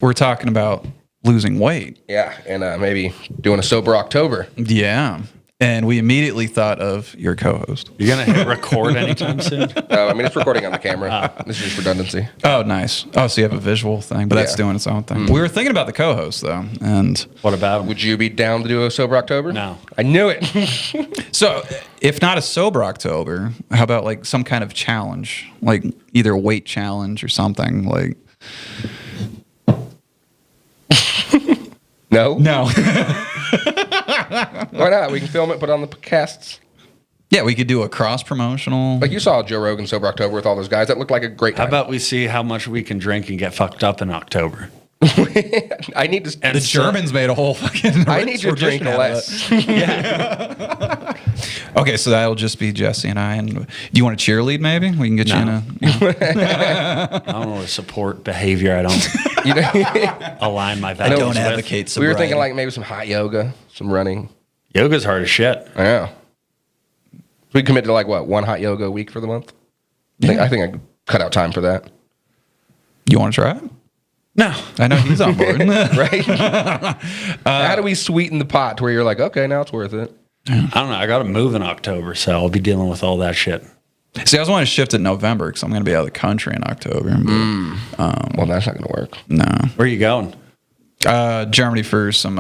we're talking about losing weight. Yeah, and maybe doing a sober October. Yeah. And we immediately thought of your co-host. You're going to hit record anytime soon? I mean, it's recording on the camera. This is just redundancy. Oh, nice. Oh, so you have a visual thing, but that's doing its own thing. We were thinking about the co-host, though. And what about him? Would you be down to do a sober October? No. I knew it. so if not a sober October, how about like some kind of challenge? Like either a weight challenge or something like... No? No. Why not? We can film it, put it on the podcasts. Yeah, we could do a cross-promotional. Like you saw Joe Rogan Sober October with all those guys. That looked like a great time. How about we see how much we can drink and get fucked up in October? I need to... The Germans made a whole fucking... I need to drink less. Yeah. Okay, so that'll just be Jesse and I. And do you want to cheerlead? Maybe we can get you in a. I don't want to support behavior. I don't align my values. I don't with. advocate We were sobriety. thinking like maybe some hot yoga, some running. Yoga's hard as shit. Yeah. We commit to like what, one hot yoga a week for the month? I think I could cut out time for that. You want to try it? No. I know he's on board. Right? How do we sweeten the pot to where you're like, okay, now it's worth it? I don't know. I got to move in October, so I'll be dealing with all that shit. See, I was wanting to shift it in November because I'm going to be out of the country in October. But, Well, that's not going to work. no. Where are you going? Germany for some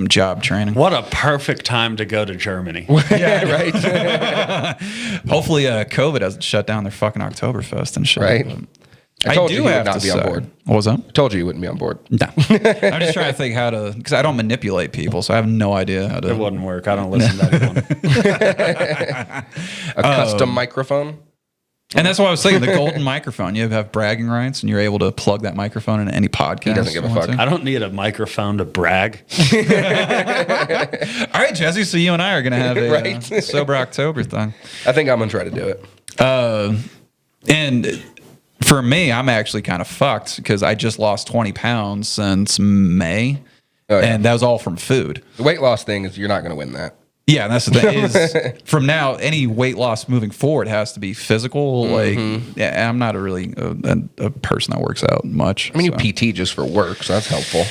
job training. What a perfect time to go to Germany. Yeah, right? Hopefully, COVID hasn't shut down their fucking Oktoberfest and shit. Right. But I told do you would have not to be on say- board. What was that? I told you you wouldn't be on board. No. I'm just trying to think how to, because I don't manipulate people, so I have no idea how to. It wouldn't work. I don't listen to anyone. A custom microphone? And that's why I was saying the golden microphone. You have bragging rights, and you're able to plug that microphone into any podcast. He doesn't give a you want fuck. to. I don't need a microphone to brag. All right, Jesse. So you and I are going to have a Right. sober October thing. I think I'm going to try to do it. And for me, I'm actually kind of fucked because I just lost 20 pounds since May, Oh, yeah. and that was all from food. The weight loss thing is you're not going to win that. Yeah, and that's the thing is from now, any weight loss moving forward has to be physical. Like, yeah, I'm not a really a person that works out much. I mean, so. you PT just for work, so that's helpful.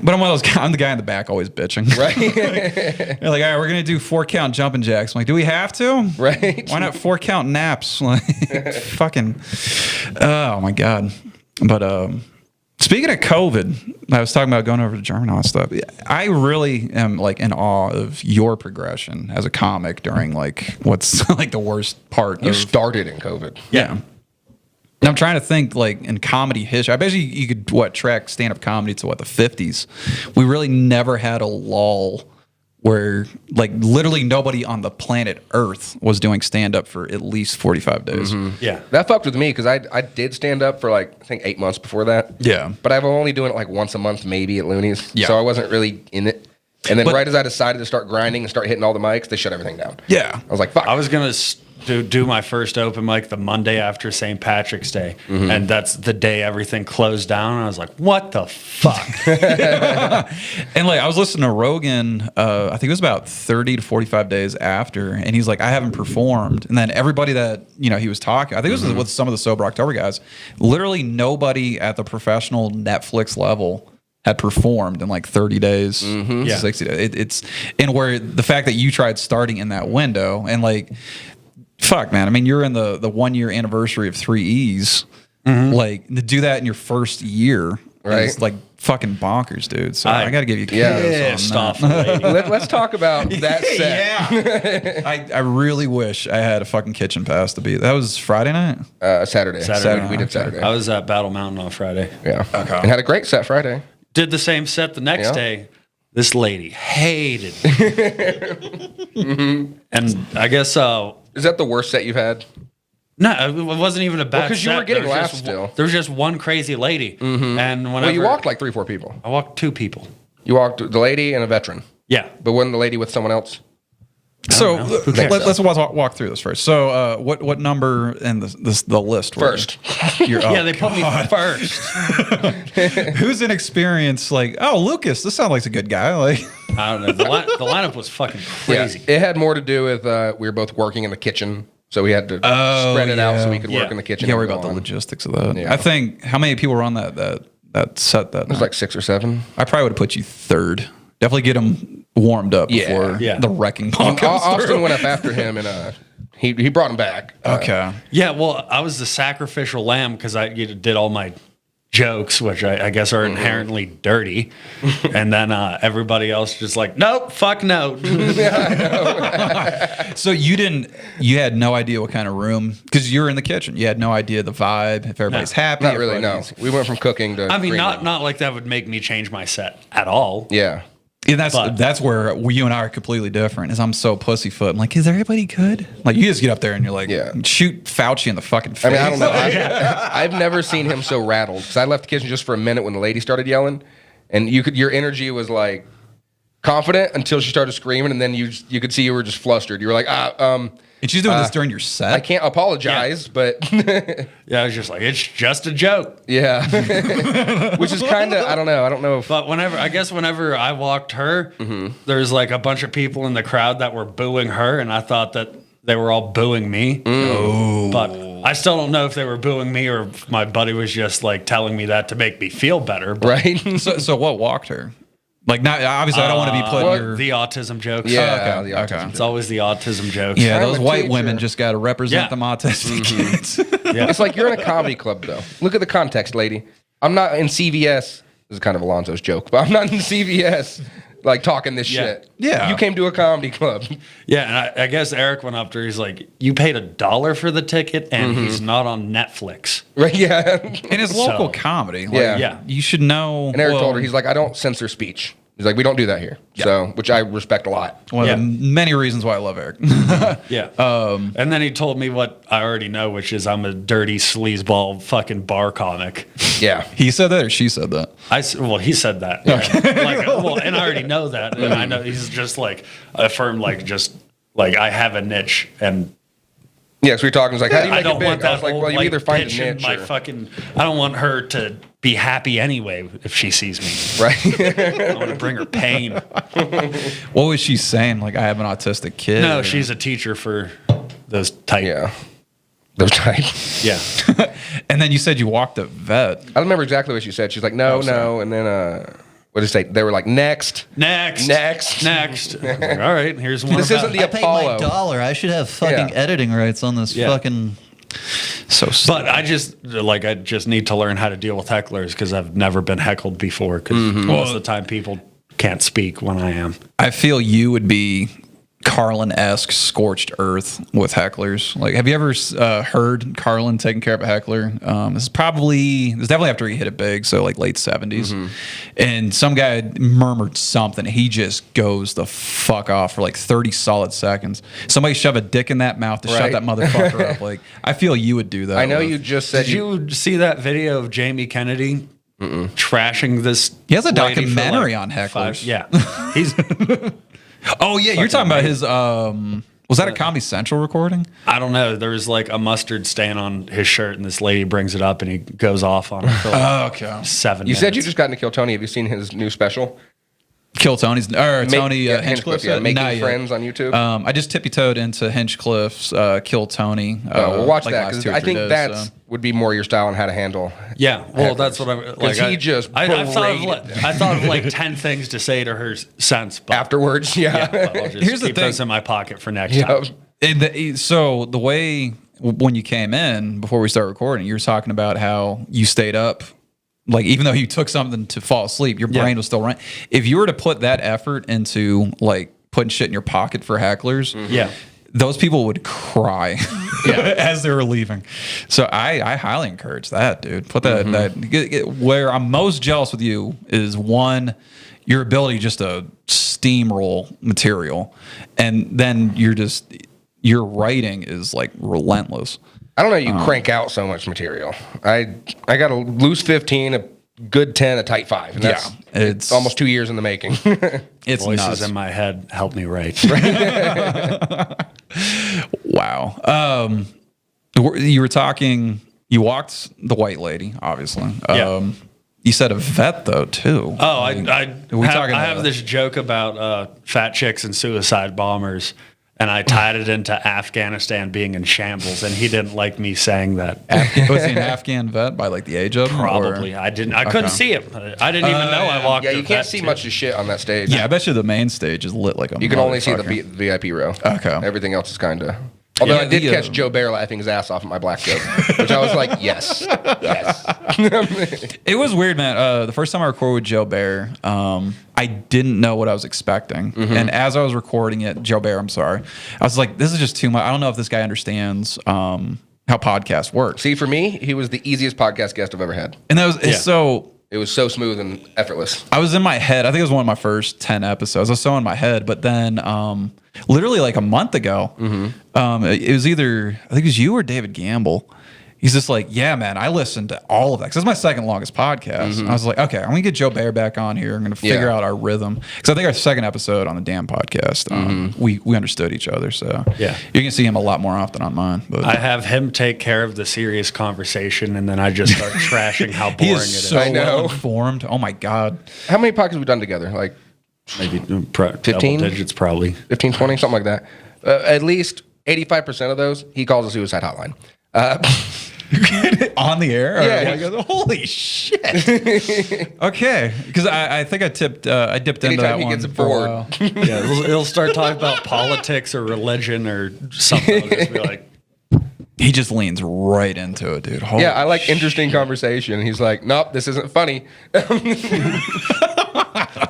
But I'm one of those guys, I'm the guy in the back always bitching. Right? They're like, all right, we're going to do 4-count jumping jacks. I'm like, do we have to? Right. Why not 4-count naps? Like, fucking, oh my God. But, speaking of COVID, I was talking about going over to Germany and all that stuff. I really am like in awe of your progression as a comic during like what's like the worst part. You started in COVID. Yeah. And I'm trying to think like in comedy history. I bet you could track stand-up comedy to the 50s. We really never had a lull where like literally nobody on the planet Earth was doing stand-up for at least 45 days. Yeah. That fucked with me because I did stand up for like, I think 8 months before that. Yeah. But I've only doing it like once a month maybe at Looney's. Yeah. So I wasn't really in it. And then But- right as I decided to start grinding and start hitting all the mics, they shut everything down. Yeah. I was like, fuck. I was going to do my first open mic the Monday after St. Patrick's Day. And that's the day everything closed down. And I was like, what the fuck? And like I was listening to Rogan, I think it was about 30 to 45 days after, and he's like, I haven't performed. And then everybody that he was talking, I think it was with some of the Sober October guys, literally nobody at the professional Netflix level had performed in like 30 days, 60 days. It's and where the fact that you tried starting in that window and like, fuck, man. I mean, you're in the 1 year anniversary of 3 E's. Like to do that in your first year, Right. is like fucking bonkers, dude. So I got to give you kudos on Pissed that. off the lady. Let's talk about that set. Yeah. I really wish I had a fucking kitchen pass to be. That was Friday night. Saturday. Saturday. We did Saturday. I was at Battle Mountain on Friday. Yeah. Okay. And had a great set Friday. Did the same set the next Yeah. day. This lady hated me. And I guess, Is that the worst set you've had? no, it wasn't even a bad 'cause you set. were getting There was laughs just still. There was just one crazy lady. And whenever Well, you walked like 3-4 people. I walked 2 people. You walked the lady and a veteran. Yeah. But wasn't the lady with someone else? So know. Who cares? let's walk through this first. So what number in the list? were you? First. Yeah, they put me first. Who's in experience? Like, oh, Lucas, this sounds like a good guy. Like, I don't know. The lineup was fucking crazy. Yeah. It had more to do with we were both working in the kitchen. So we had to spread it out so we could work Yeah. in the kitchen. you can't worry and about go the on. logistics of that. Yeah. I think how many people were on that that set that. It was like 6 or 7. I probably would have put you third. Definitely get him warmed up before Yeah. the wrecking ball And comes Austin through. went up after him, and he brought him back. Okay. Yeah, well, I was the sacrificial lamb because I did all my jokes, which I guess are inherently dirty. And then everybody else just like, nope, fuck no. So you had no idea what kind of room, because you're in the kitchen. You had no idea the vibe, if everybody's happy. Not really, no. everybody's- We went from cooking to I mean, green not room. not like that would make me change my set at all. Yeah. And But- that's where you and I are completely different. Is I'm so pussyfoot. I'm like, is everybody good? Like, you just get up there and you're like, Yeah. shoot Fauci in the fucking face. I mean, I don't know. I've never seen him so rattled, because I left the kitchen just for a minute when the lady started yelling, and your energy was like confident until she started screaming, and then you could see you were just flustered. You were like, And she's doing this during your set. I can't apologize, but Yeah, I was just like, it's just a joke. yeah, which is kind of I don't know if But whenever I walked her, there's like a bunch of people in the crowd that were booing her, and I thought that they were all booing me. Oh. But I still don't know if they were booing me or if my buddy was just like telling me that to make me feel better. But right. So what walked her? Like, not obviously, I don't want to be putting your. the autism jokes. Yeah, okay, the autism okay. It's always the autism jokes. Yeah, I'm those a white teacher. women just got to represent Yeah. them autistic kids. Yeah. It's like you're in a comedy club, though. Look at the context, lady. I'm not in CVS. This is kind of Alonzo's joke, but I'm not in CVS like talking this Yeah. shit. Yeah. You came to a comedy club. Yeah, and I guess Eric went up to her. He's like, "You paid $1 for the ticket, and he's not on Netflix." Right? Yeah. And it's local comedy. Like, Yeah. Yeah. You should know. And Eric well, told her, he's like, I don't censor speech. He's like, we don't do that here. So, which I respect a lot. one Yeah. of the many reasons why I love Eric. Yeah. And then he told me what I already know, which is I'm a dirty sleazeball fucking bar comic. Yeah. He said that, or she said that? Well, he said that. Yeah. And I already know that. And I know he's just like affirmed, like, just like I have a niche, and Yeah, so we're talking. He's like, how do you I make it don't big? want that. I was like, old, well, you either find a bitch in niche my or... fucking. I don't want her to be happy anyway if she sees me. Right? I want to bring her pain. What was she saying? Like, I have an autistic kid? No, or- she's a teacher for those type. yeah. Those type. Yeah. And then you said you walked a vet. I don't remember exactly what she said. She's like, no, no. And then, what did it say? They were like, next. Next. Next. Next. I was like, all right, here's one. This about- isn't the I paid my Apollo. $1. I should have fucking Yeah. editing rights on this Yeah. fucking. So, But I just need to learn how to deal with hecklers because I've never been heckled before. Because most of the time people can't speak when I am. I feel you would be Carlin-esque scorched earth with hecklers. Like, have you ever heard Carlin taking care of a heckler? This is definitely after he hit it big, so like late 70s. And some guy murmured something. He just goes the fuck off for like 30 solid seconds. Somebody shove a dick in that mouth to shut Right. that motherfucker up. Like, I feel you would do that. I know with- you just said Did you see that video of Jamie Kennedy trashing this? He has a lady for, documentary like, on hecklers. Yeah, he's. Oh, yeah. You're talking about his. Was that a Comedy Central recording? I don't know. There was like a mustard stain on his shirt, and this lady brings it up, and he goes off on it for like Okay. 7 You minutes. said you just got into Kill Tony. Have you seen his new special? Kill Tony's or Tony yeah, Hinchcliffe's yeah, Making Not yet. Friends on YouTube. I just tippy-toed into Hinchcliffe's Kill Tony. Well, watch like that, last 'cause 2 or I 3 think days, that so. would be more your style on how to handle. Yeah, well, hecklers. that's what I'm like. He just I paraded thought of like 10 things to say to her since, but afterwards. yeah, Yeah. but I'll just Here's the keep thing. those in my pocket for next Yeah. time. So the way when you came in before we start recording, you were talking about how you stayed up. Like, even though you took something to fall asleep, your brain was still running. If you were to put that effort into like putting shit in your pocket for hecklers, Yeah. those people would cry as they were leaving. So I highly encourage that, dude. Put that where I'm most jealous with you is one, your ability just to steamroll material, and then your writing is like relentless. I don't know. You crank out so much material. I got a loose 15, a good 10, a tight 5. And that's It's almost 2 years in the making. it's Voices nuts. in my head help me write. Wow. You were talking. You walked the white lady, obviously. Yeah. You said a vet though too. Oh, we I talking have about- this joke about fat chicks and suicide bombers, And I tied it into Afghanistan being in shambles, and he didn't like me saying that. Was he an Afghan vet by like the age of him? Probably. Or? I didn't. I couldn't see him. I didn't even know I walked. Yeah, the you can't vet see too. much of shit on that stage. Yeah, I bet you the main stage is lit like a You can only see the motherfucker. VIP row. Okay. Everything else is kind of. Although Yeah, I did the, catch Joe Bear laughing his ass off at my black joke, which I was like, yes, yes. It was weird, man. The first time I recorded with Joe Bear, I didn't know what I was expecting. And as I was recording it, Joe Bear, I'm sorry, I was like, this is just too much. I don't know if this guy understands how podcast works. See, for me, he was the easiest podcast guest I've ever had. And that was it's so. It was so smooth and effortless. I was in my head. I think it was one of my first 10 episodes. I was so in my head. But then, literally like a month ago, it was either, I think it was you or David Gamble. He's just like, yeah, man, I listened to all of that. Because it's my second longest podcast. And I was like, okay, I'm going to get Joe Bear back on here. I'm going to figure out our rhythm. Because I think our second episode on the damn podcast, we understood each other. So Yeah. you can see him a lot more often on mine. But I have him take care of the serious conversation, and then I just start trashing how he boring it is is. so I know. well informed. Oh, my God. How many podcasts have we done together? Like Maybe 15? double digits, probably. 15, 20, something like that. At least 85% of those, he calls a suicide hotline. On the air? Yeah. I go, holy shit. Okay. Because I think I dipped into Anytime that he one gets for a bored. while. Yeah, it'll start talking about politics or religion or something. It'll just be like, He just leans right into it, dude. Holy Yeah, I like interesting conversation. He's like, nope, this isn't funny.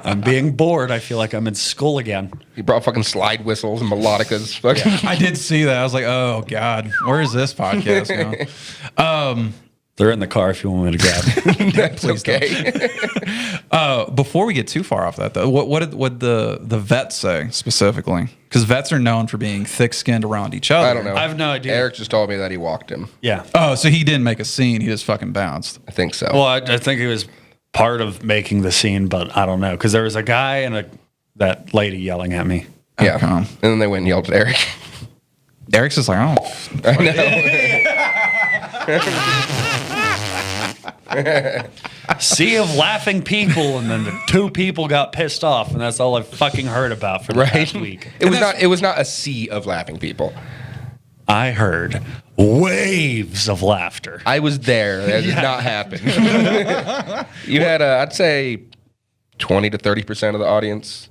I'm being bored. I feel like I'm in school again. He brought fucking slide whistles and melodicas. Fucking I did see that. I was like, oh, God. Where is this podcast going? They're in the car if you want me to grab them. That's okay. Before we get too far off that, though, what did the vets say specifically? Because vets are known for being thick-skinned around each other. I don't know. I have no idea. Eric just told me that he walked him. Yeah. Oh, so he didn't make a scene. He just fucking bounced. I think so. Well, I think it was part of making the scene, but I don't know. Because there was a guy and that lady yelling at me. yeah. Okay. And then they went and yelled at Eric. Eric's just like, oh. Sea of laughing people, and then the two people got pissed off, and that's all I fucking heard about for the Right? past week. It was not a sea of laughing people. I heard waves of laughter. I was there. That did not happen. You had, I'd say, 20 to 30% of the audience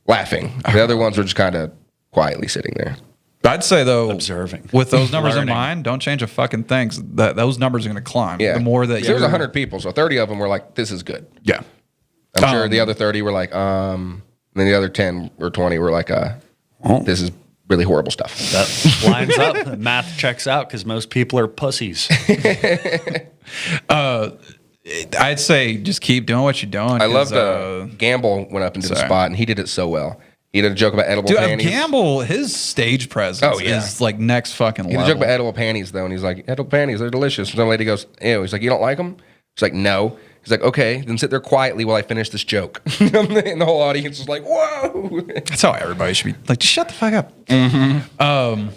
laughing. The other ones were just kind of quietly sitting there. I'd say, though, Observing. with those numbers in Learning. mind, don't change a fucking thing. 'Cause those numbers are going to climb. Yeah. The more that there was you're- 100 people, so 30 of them were like, "This is good." Yeah. I'm sure the other 30 were like, and then the other 10 or 20 were like, "This is really horrible stuff." That lines up. The math checks out because most people are pussies. I'd say just keep doing what you're doing. I 'cause, loved Gamble went up into the sorry. spot, and he did it so well. He did a joke about edible Dude, panties. Gamble, his stage presence Oh, yeah. is like next fucking He did a level. joke about edible panties, though, and he's like, "Edible panties, they're delicious." And some lady goes, "Ew." He's like, "You don't like them?" She's like, "No." He's like, "Okay, then sit there quietly while I finish this joke." And the whole audience was like, "Whoa!" That's how everybody should be. Like, just shut the fuck up.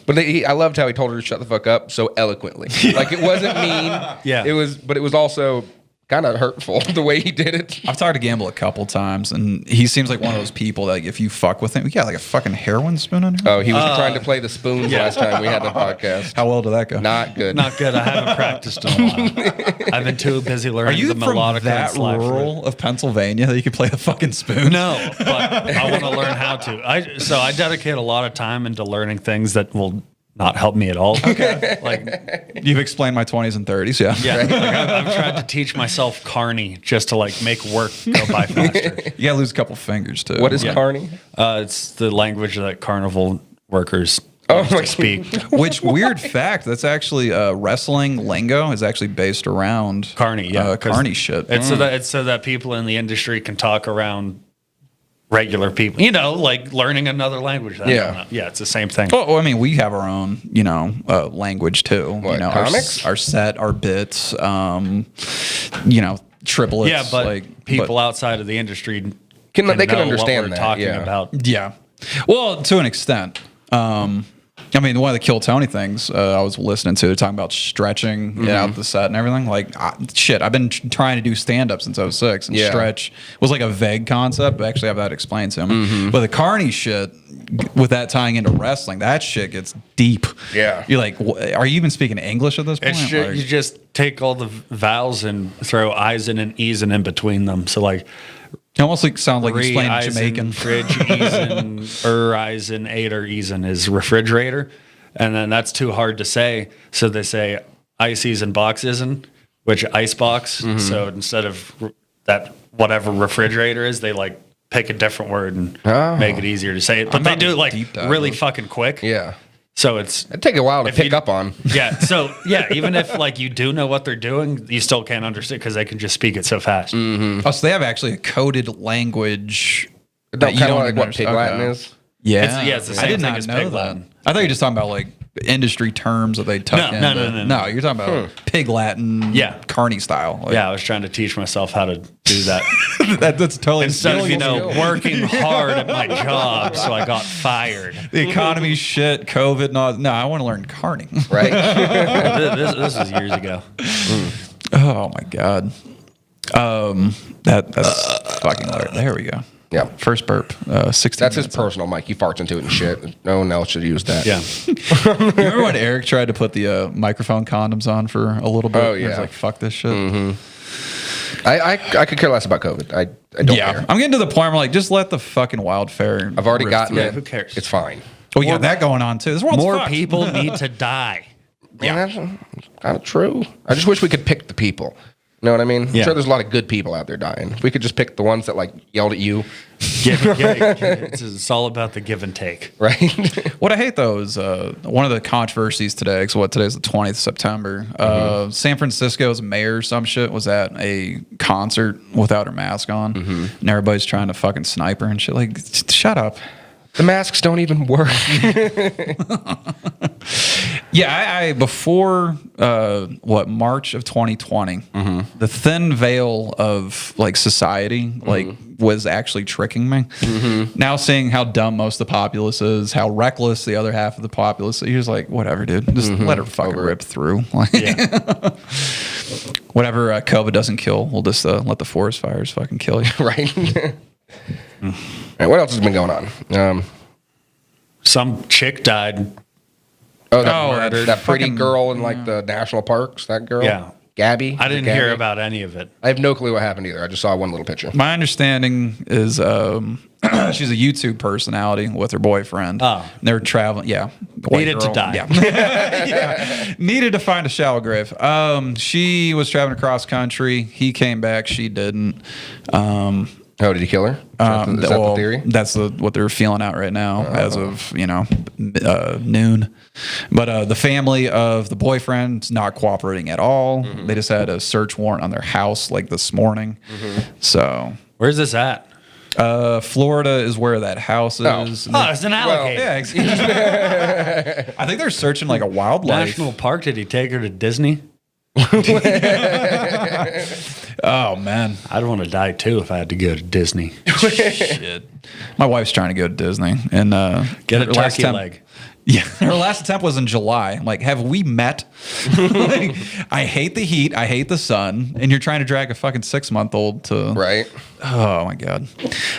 But I loved how he told her to shut the fuck up so eloquently. Like, it wasn't mean. Yeah. But it was also kind of hurtful the way he did it. I've talked to Gamble a couple times, and he seems like one of those people that like, if you fuck with him, we got like a fucking heroin spoon in here. Oh, he was trying to play the spoons last time we had the podcast. How well did that go? Not good. Not good. I haven't practiced in a while. I've been too busy Are learning you the from melodic that rural of Pennsylvania that you could play the fucking spoon? No, but I want to learn how to. I dedicate a lot of time into learning things that will not help me at all. Okay. Like, You've explained my 20s and 30s, yeah. yeah, like I've tried to teach myself Carney just to like make work go by faster. You gotta lose a couple fingers, too. What is Yeah. Carney? It's the language that carnival workers my speak. Which weird fact? That's actually wrestling lingo is actually based around Carney, yeah, 'cause Carney shit. It's so that people in the industry can talk around regular people. Like learning another language. I Yeah. don't know. Yeah, it's the same thing. Well, I mean, we have our own, language too. What, comics? Our set, our bits, triplets. Yeah, but like people outside of the industry they can know understand what we're that, talking yeah. about. Yeah. Well, to an extent. I mean, one of the Kill Tony things I was listening to, they're talking about stretching out the set and everything. Like, shit, I've been trying to do stand-up since '06, and stretch was like a vague concept, but actually I've had to explain to him. But the Carney shit, with that tying into wrestling, that shit gets deep. Yeah. You're like, are you even speaking English at this point? You just take all the vowels and throw I's in and E's in between them. So like, it almost like sounds like you're playing Jamaican. Fridge, Eisen, Eisen, Ader, Eisen is refrigerator. And then that's too hard to say. So they say ices and boxisen, which ice box. So instead of that, whatever refrigerator is, they like pick a different word and make it easier to say it. But they do it like really fucking quick. Yeah. So it'd take a while to pick up on. Yeah. So yeah, even if like you do know what they're doing, you still can't understand because they can just speak it so fast. Oh, so they have actually a coded language that you don't like what Pig Latin is? Yeah. It's the same I did thing not as know Pig that. Latin. I thought you were just talking about like industry terms that they tuck in. No, you're talking about Pig Latin, Carney style. Like, I was trying to teach myself how to do that. that's totally instead of working hard at my job, so I got fired. The economy shit, COVID, and all. No, I want to learn Carney. Right. This was years ago. Oh my god. That's fucking hilarious. There we go. Yeah. First burp. 16 That's his minutes personal mic. He farts into it and shit. No one else should use that. Yeah. You remember when Eric tried to put the microphone condoms on for a little bit? Oh, He was yeah. like, fuck this shit. I could care less about COVID. I don't care. I'm getting to the point where I'm like, just let the fucking wildfire. I've already rip gotten through. it. Who cares? It's fine. Oh, you got that going on too. This world's More fucked. people need to die. Yeah. That's kind of true. I just wish we could pick the people. You know what I mean? Yeah. I'm sure there's a lot of good people out there dying. If we could just pick the ones that like yelled at you. It's all about the give and take. Right? What I hate though is one of the controversies today, because today's the 20th of September. San Francisco's mayor or some shit was at a concert without her mask on. And everybody's trying to fucking snipe her and shit. Like, shut up. The masks don't even work. Yeah, I before March of 2020, the thin veil of like society like was actually tricking me. Now seeing how dumb most of the populace is, how reckless the other half of the populace is, you're just like, whatever, dude, just let her fucking rip through. Like, whatever COVID doesn't kill, we'll just let the forest fires fucking kill you. Right? All right, what else has been going on? Some chick died. That pretty fucking girl in like the national parks. That girl. Yeah. Gabby. I didn't Gabby? heir about any of it. I have no clue what happened either. I just saw one little picture. My understanding is she's a YouTube personality with her boyfriend. Oh. And they were traveling. Yeah. White Needed to girl. die. Yeah. Needed to find a shallow grave. She was traveling across country. He came back. She didn't. Oh, did he kill her? Is that the theory? That's what they're feeling out right now as of, noon. But the family of the boyfriend's not cooperating at all. They just had a search warrant on their house like this morning. So Where's this at? Florida is where that house is. Oh, it's an alligator. Yeah, exactly. I think they're searching like a wildlife. National park. Did he take her to Disney? Oh man, I'd want to die too if I had to go to Disney. shit. My wife's trying to go to Disney and Get a her last turkey attempt- leg. Yeah, her last attempt was in July. I'm like, have we met? Like, I hate the heat. I hate the sun. And you're trying to drag a fucking 6-month-old to... Right. Oh, my God.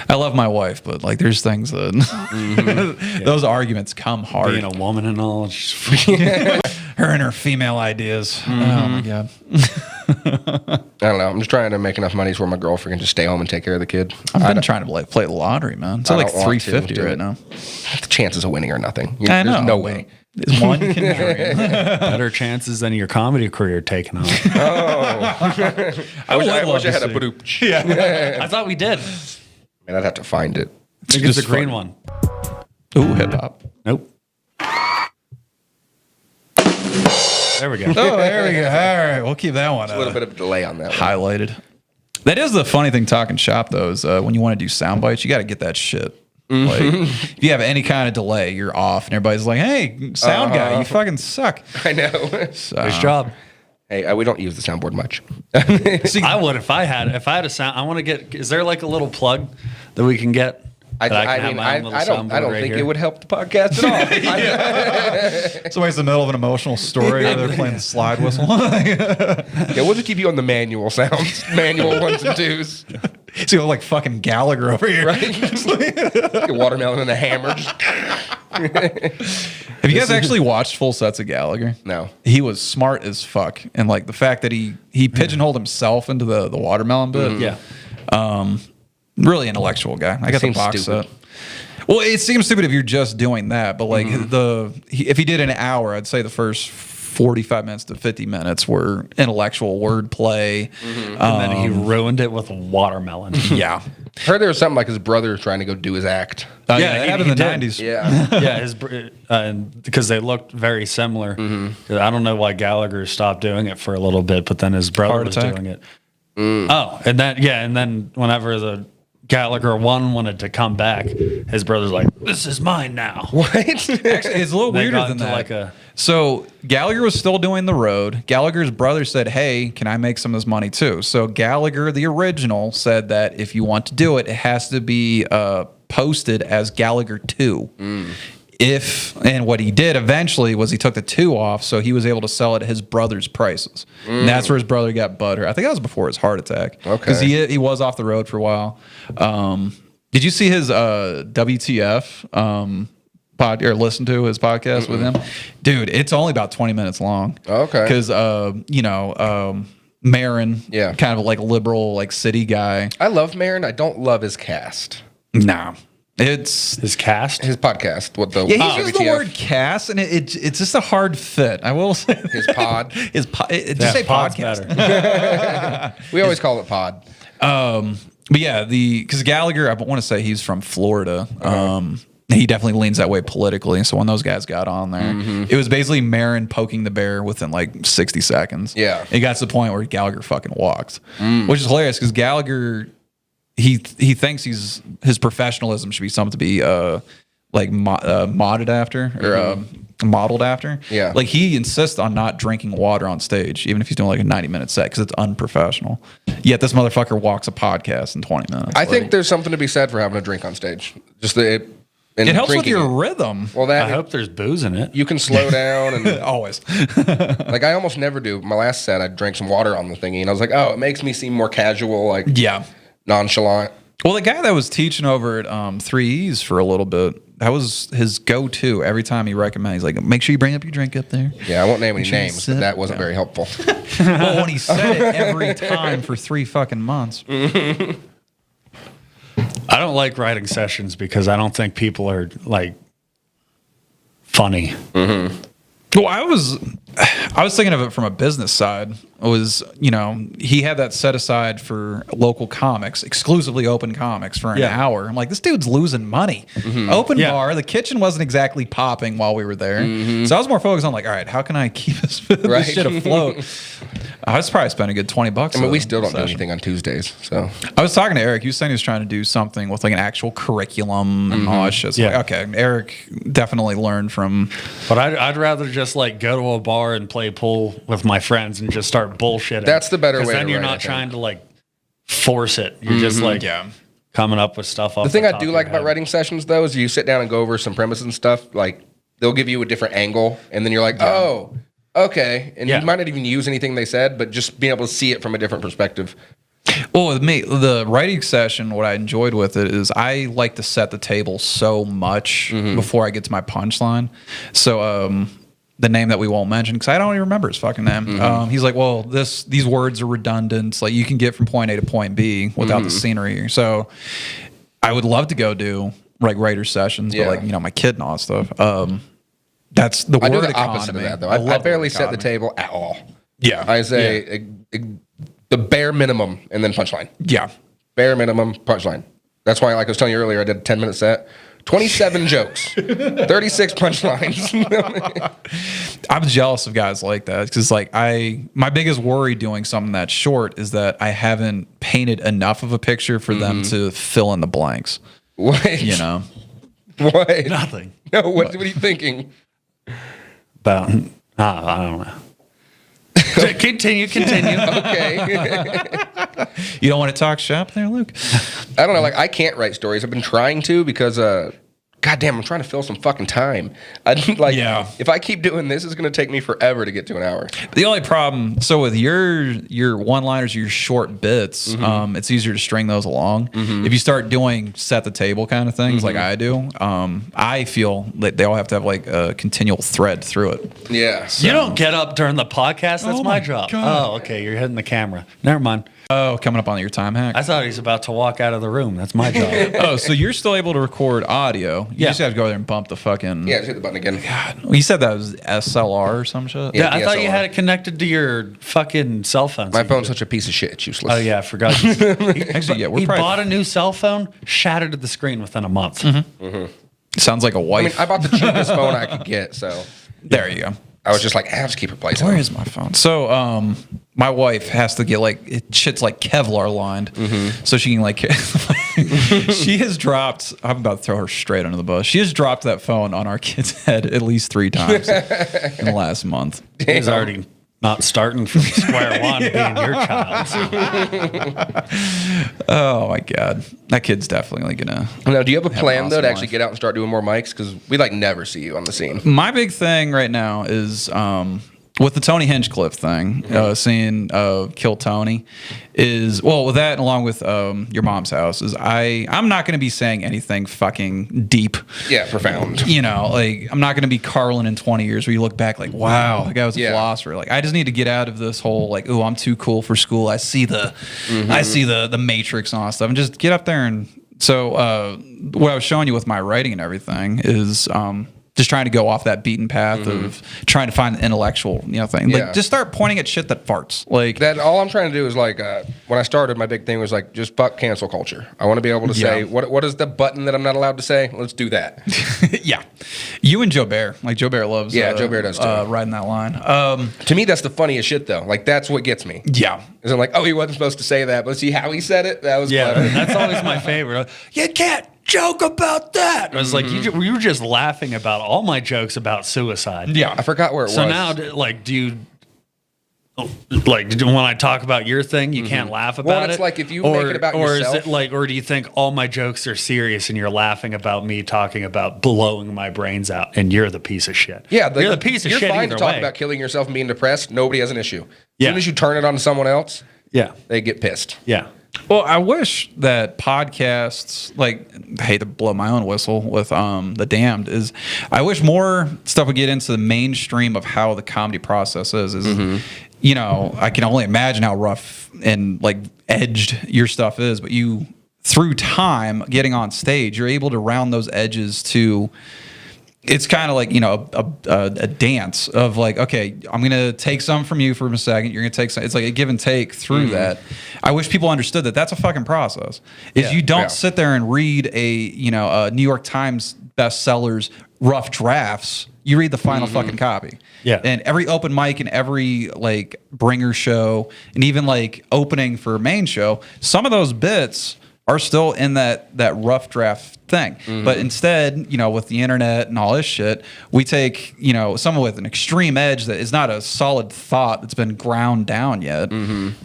I love my wife, but, like, there's things that... Those arguments come hard. Being a woman and all. Her and her female ideas. Oh, my God. I don't know. I'm just trying to make enough money so where my girlfriend can just stay home and take care of the kid. I've been trying to play the lottery, man. It's I like don't want to, $350 dude. right now. The chances of winning are nothing. I know. There's no way. It's one you can marry. Better chances than your comedy career taking off. I wish I had a badooch. Yeah. I thought we did. Man, I'd have to find it. I think it's Just a green fun. one. Ooh, hip hop. Nope. There we go. Oh, there we go. All right, we'll keep that one A little bit of a delay on that one. highlighted. That is the funny thing talking shop, though, is when you want to do sound bites, you got to get that shit. Like, if you have any kind of delay, you're off, and everybody's like, "Hey, sound guy, you fucking suck." I know. So, Nice job. Hey, we don't use the soundboard much. See, I would if I had a sound. I want to get. Is there like a little plug that we can get? I don't think it would help the podcast at all. Somebody's in the middle of an emotional story. They're playing the slide whistle. Yeah, we'll just keep you on the manual sounds, manual ones and twos. So you look like fucking Gallagher over here. Right? A watermelon and a hammer. Have you guys actually watched full sets of Gallagher? No. He was smart as fuck. And like the fact that he pigeonholed himself into the watermelon bit. Yeah. Really intellectual guy. I got the box set. Well, it seems stupid if you're just doing that, but like if he did an hour, I'd say the first 45 minutes to 50 minutes were intellectual wordplay. And then he ruined it with watermelon. Yeah. Heard there was something like his brother trying to go do his act. Yeah, that happened in the 90s. Yeah. Yeah, because they looked very similar. I don't know why Gallagher stopped doing it for a little bit, but then his brother was doing it. Oh, and then whenever the Gallagher one wanted to come back, his brother's like, "This is mine now." What? Actually, it's a little weirder than that. So Gallagher was still doing the road. Gallagher's brother said, "Hey, can I make some of this money too?" So Gallagher, the original, said that if you want to do it, it has to be posted as Gallagher 2. And what he did eventually was he took the 2 off, so he was able to sell it at his brother's prices. And that's where his brother got butthurt. I think that was before his heart attack. Okay. Because he was off the road for a while. Did you see his WTF or listen to his podcast with him? Dude, it's only about 20 minutes long. Okay. Because, Marin, kind of like a liberal, like city guy. I love Marin. I don't love his cast. No. It's his cast, his podcast. What the? Yeah, he used the word cast, and it's just a hard fit. I will say his pod. Just say podcast. We always call it pod. But yeah, because Gallagher, I want to say he's from Florida. He definitely leans that way politically. So when those guys got on there, it was basically Marin poking the bear within like 60 seconds. Yeah, it got to the point where Gallagher fucking walked, which is hilarious because Gallagher. He thinks his professionalism should be something to be modded after or modeled after. Yeah, like he insists on not drinking water on stage, even if he's doing like a 90-minute set because it's unprofessional. Yet this motherfucker walks a podcast in 20 minutes. I think there's something to be said for having a drink on stage. Just it helps with your rhythm. Well, I hope there's booze in it. You can slow down and always. Like I almost never do. My last set, I drank some water on the thingy, and I was like, oh, it makes me seem more casual. Like nonchalant. Well, the guy that was teaching over at 3 E's for a little bit, that was his go-to. Every time he recommended, he's like, make sure you bring up your drink up there. Yeah, I won't name any names, but that wasn't very helpful. Well, when he said it every time for 3 fucking months. I don't like writing sessions because I don't think people are like funny. Well, I was thinking of it from a business side. It was, he had that set aside for local comics, exclusively open comics for an hour. I'm like, this dude's losing money. Open bar. The kitchen wasn't exactly popping while we were there. So I was more focused on like, all right, how can I keep this shit afloat? I was probably spending a good $20. I mean, we still don't do anything on Tuesdays. So I was talking to Eric. He was saying he was trying to do something with like an actual curriculum and all that shit. So like, okay, Eric definitely learned from. But I'd rather just like go to a bar and play pool with my friends and just start bullshitting. That's the better way. Then you're not trying to like force it. You're just like coming up with stuff. Off the thing I do like about writing sessions though is you sit down and go over some premises and stuff. Like they'll give you a different angle, and then you're like, oh. Okay, and you might not even use anything they said, but just being able to see it from a different perspective. Well, with me, the writing session, what I enjoyed with it is I like to set the table so much before I get to my punchline. So the name that we won't mention, because I don't even remember his fucking name. He's like, well, these words are redundant. Like you can get from point A to point B without the scenery. So I would love to go do like writer sessions, but like my kid and all that stuff. That's the word. I do the opposite of that though. I barely set the table at all. Yeah, I say the bare minimum and then punchline. Yeah, bare minimum punchline. That's why, like I was telling you earlier, I did a 10-minute set, 27 jokes, 36 punchlines. I'm jealous of guys like that because like my biggest worry doing something that short is that I haven't painted enough of a picture for them to fill in the blanks. What? What? Nothing. No. What are you thinking? About I don't know. Continue. Okay. You don't want to talk shop there, Luke? I don't know. Like, I can't write stories. I've been trying to because, goddamn, I'm trying to fill some fucking time. Yeah. If I keep doing this, it's going to take me forever to get to an hour. The only problem, so with your one-liners, your short bits, it's easier to string those along. If you start doing set the table kind of things like I do, I feel that they all have to have like a continual thread through it. Yeah. You don't get up during the podcast. That's Oh my my job. God. Oh, okay. You're hitting the camera. Never mind. Oh, coming up on your time hack. I thought he was about to walk out of the room. That's my job. Oh, so you're still able to record audio. You Yeah. just have to go there and bump the fucking... Yeah, just hit the button again. God. Well, you said that was SLR or some shit? Yeah. I thought you DSLR. had it connected to your fucking cell phone. My phone's such a piece of shit. It's useless. Oh, yeah. I forgot. Actually, yeah, we're He probably... bought a new cell phone, shattered the screen within a month. Sounds like a I mean, wife. I bought the cheapest phone I could get, so There you go. I was just like, I have to keep replacing Where them. is my phone? So, my wife has to get like shit's like Kevlar lined, so she can like. She has dropped. I'm about to throw her straight under the bus. She has dropped that phone on our kid's head at least 3 times in the last month. He's already not starting from square one being your child. Oh my god, that kid's definitely gonna. Now, do you have a Have an plan, though, awesome to actually life. get out and start doing more mics? Because we, like, never see you on the scene. My big thing right now is with the Tony Hinchcliffe thing, seeing Kill Tony is with that and along with your mom's house is I'm not going to be saying anything fucking deep. Yeah, profound. You know, like I'm not going to be Carlin in 20 years where you look back like, wow, that guy was a Yeah. philosopher. Like I just need to get out of this whole like, oh, I'm too cool for school. I see the Matrix and all that stuff, and just get up there and. So what I was showing you with my writing and everything is just trying to go off that beaten path of trying to find an intellectual, thing. Yeah. Like just start pointing at shit that farts. Like That all I'm trying to do is like when I started, my big thing was like just fuck cancel culture. I want to be able to say what is the button that I'm not allowed to say? Let's do that. yeah, you and Joe Bear. Like Joe Bear loves. Joe Bear does too. Riding that line. To me, that's the funniest shit though. Like that's what gets me. Yeah. Is I'm like, oh, he wasn't supposed to say that, but see how he said it? That was Yeah, clever. that's always my favorite. You can't joke about that. I was like, you were just laughing about all my jokes about suicide. Yeah. I forgot where it So was. now, like, do you like when I talk about your thing, you can't laugh about Well, it's it? like if you make it about or yourself- is it like, or do you think all my jokes are serious and you're laughing about me talking about blowing my brains out and you're the piece of shit? Yeah, you're the piece of you're shit fine either to talk way. about killing yourself and being depressed. Nobody has an issue. As Yeah. soon as you turn it on to someone else, Yeah, they get pissed. yeah. Well, I wish that podcasts, like, I hate to blow my own whistle with The Damned, is I wish more stuff would get into the mainstream of how the comedy process is. I can only imagine how rough and like edged your stuff is, but through time getting on stage, you're able to round those edges to. It's kind of like, a dance of like, okay, I'm going to take some from you for a second. You're going to take some. It's like a give and take through that. I wish people understood that that's a fucking process. You don't sit there and read a New York Times bestsellers rough drafts. You read the final fucking copy. Yeah. And every open mic and every like bringer show and even like opening for a main show, some of those bits are still in that rough draft thing. But instead, with the internet and all this shit, we take, someone with an extreme edge that is not a solid thought that's been ground down yet.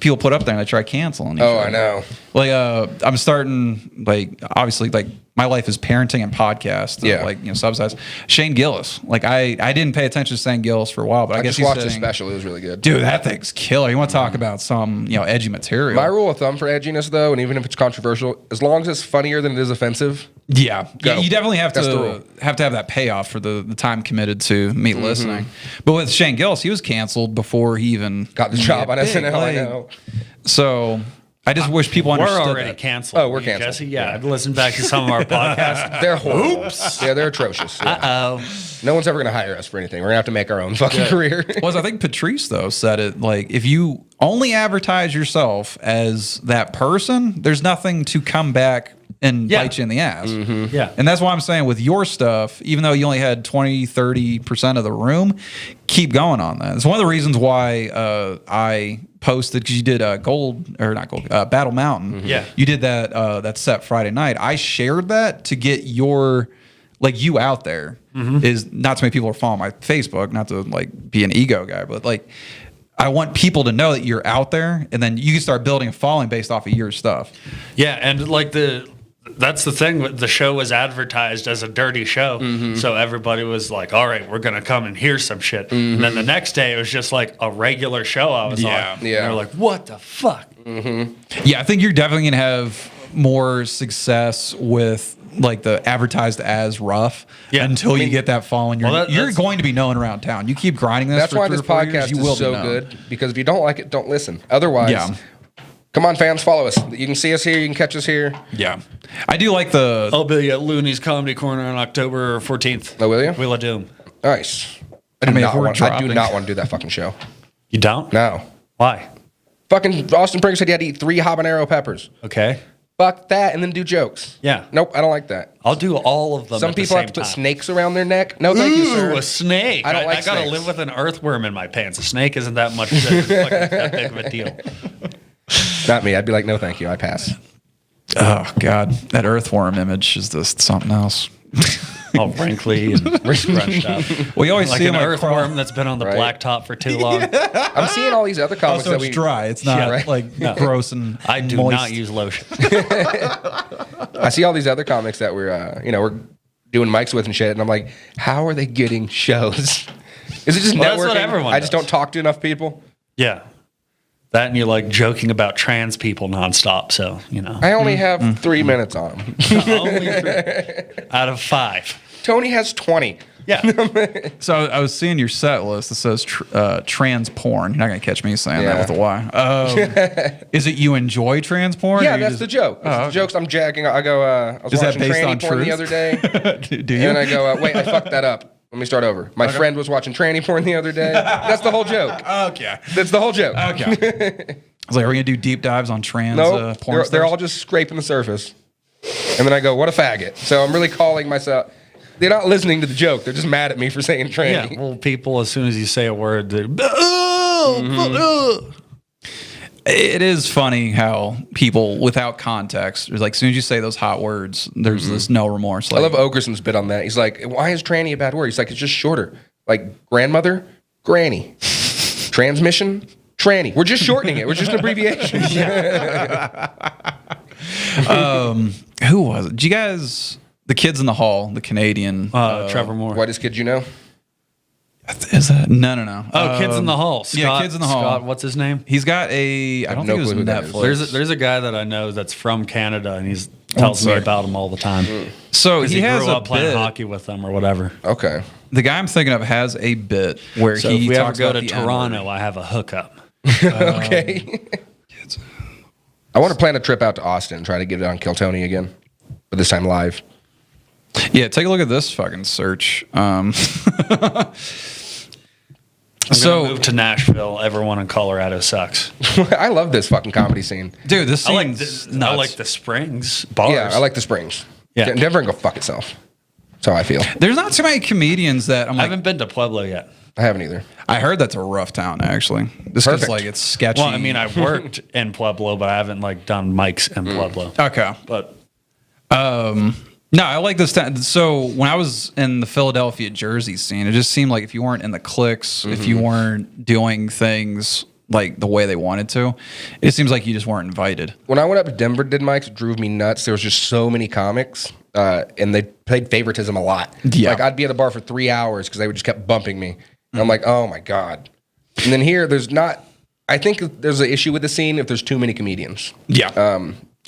People put up there and they try canceling. Oh, I know. Like, I'm starting, like, obviously, like, my life is parenting and podcast. Yeah. Like, subsidized. Shane Gillis. Like, I didn't pay attention to Shane Gillis for a while, but I guess just he's watched his sitting- special. It was really good. Dude, that thing's killer. You want to talk about some, edgy material. My rule of thumb for edginess, though, and even if it's controversial, as long as it's funnier than it is offensive, Yeah, Go. you definitely have That's the to rule. have that payoff for the time committed to me listening. But with Shane Gillis, he was canceled before he even got the job on big. SNL. I Like, know. So I just wish people We're understood already that. canceled. Oh, we're You, canceled. Jesse? Yeah, I've listened back to some of our podcasts. They're horrible. Yeah, they're atrocious. Yeah. Oh, No one's ever going to hire us for anything. We're going to have to make our own fucking career. Was I think Patrice though said it like if you only advertise yourself as that person, there's nothing to come back and Yeah. bite you in the ass. yeah. And that's why I'm saying with your stuff, even though you only had 20, 30% of the room, keep going on that. It's one of the reasons why I posted, because you did Battle Mountain. Yeah. You did that set Friday night. I shared that to get you out there. Is not too many people are following my Facebook, not to like be an ego guy, but like I want people to know that you're out there, and then you can start building a following based off of your stuff. Yeah, and like that's the thing. The show was advertised as a dirty show, so everybody was like, "All right, we're gonna come and hear some shit." And then the next day, it was just like a regular show I was on. Yeah. And they're like, "What the fuck?" Yeah, I think you're definitely gonna have more success with like the advertised as rough until you get that following. You're going to be known around town. You keep grinding this. That's for why 3 this or 4 years, podcast you will is be so known. good, because if you don't like it, don't listen. Otherwise, Yeah. come on, fans, follow us. You can see us here. You can catch us here. Yeah, I do like the. I'll be at Looney's Comedy Corner on October 14th. Oh, will you? Wheel of Doom. Nice. I mean, if we're I do dropping- not want to do that fucking show. You don't? No. Why? Fucking Austin Pringle said you had to eat 3 habanero peppers. Okay. Fuck that, and then do jokes. Yeah. Nope, I don't like that. I'll do all of them. Some at the people have same to put time. snakes around their neck. No, thank you, sir. Ooh, a snake. I don't like I gotta snakes. live with an earthworm in my pants. A snake isn't that much that big of a deal. Not me. I'd be like, no, thank you. I pass. Oh God, that earthworm image is just something else. All wrinkly and scrunched up. We always Like see an him earthworm that's been on the Right. blacktop for too long. I'm seeing all these other comics Also, that it's we. dry. It's not Yeah, right. like gross and I do moist. not use lotion. I see all these other comics that we're doing mics with and shit, and I'm like, how are they getting shows? Is it just Well, networking? that's what everyone I just does. don't talk to enough people. Yeah. That and you're like joking about trans people nonstop. So, I only have 3 minutes on them. only 3 out of 5. Tony has 20. Yeah. So I was seeing your set list that says trans porn. You're not gonna catch me saying that with a Y. Is it you enjoy trans porn? Yeah, or you that's the joke. It's the jokes I'm jacking. I go, I was Is that watching based tranny on porn the truth? other day. Do you? And I go, wait, I fucked that up. Let me start over. My friend was watching tranny porn the other day. That's the whole joke. Okay. That's the whole joke. Okay. I was like, are we gonna do deep dives on trans No, porn? they're stars? all just scraping the surface. And then I go, what a faggot. So I'm really calling myself. They're not listening to the joke. They're just mad at me for saying Yeah. tranny. Well, people, as soon as you say a word, they're, It is funny how people without context, there's like as soon as you say those hot words, there's this no remorse. I Like, love Okerson's bit on that. He's like, why is tranny a bad word? He's like, it's just shorter. Like grandmother, granny. Transmission, tranny. We're just shortening it. We're just an abbreviation. who was it? Did you guys, the kids in the hall, the Canadian? Trevor Moore. Whitest kid you know? Is that no? Oh, Kids in the Hall. Scott, yeah, Kids in the Hall. Scott, what's his name? He's got a. I don't no think it was clue who that is. Netflix. There's a guy that I know that's from Canada, and he tells me sorry. about him all the time. So 'Cause he he has grew a up playing bit. hockey with them or whatever. Okay. The guy I'm thinking of has a bit where So he if we ever talks go about to the Toronto, N-word. I have a hookup. Okay. I want to plan a trip out to Austin and try to get it on Kill Tony again, but this time live. Yeah, take a look at this fucking search. I'm So- gonna move to Nashville. Everyone in Colorado sucks. I love this fucking comedy scene. Dude, this I like seems the, nuts. I like the Springs bars. Yeah, I like the Springs. Yeah. Denver can go fuck itself. That's how I feel. There's not too many comedians that I'm I like. haven't been to Pueblo yet. I haven't either. I heard that's a rough town actually. This is Perfect. like it's sketchy. Well, I mean, I worked in Pueblo, but I haven't like done mics in Pueblo. okay. But No, I like this town. So when I was in the Philadelphia, Jersey scene, it just seemed like if you weren't in the cliques, if you weren't doing things like the way they wanted to, it seems like you just weren't invited. When I went up to Denver, did mics, it drove me nuts. There was just so many comics, and they played favoritism a lot. Yeah. Like I'd be at a bar for 3 hours because they would just kept bumping me. And I'm like, oh my god. And then here, there's not. I think there's an issue with the scene if there's too many comedians. Yeah.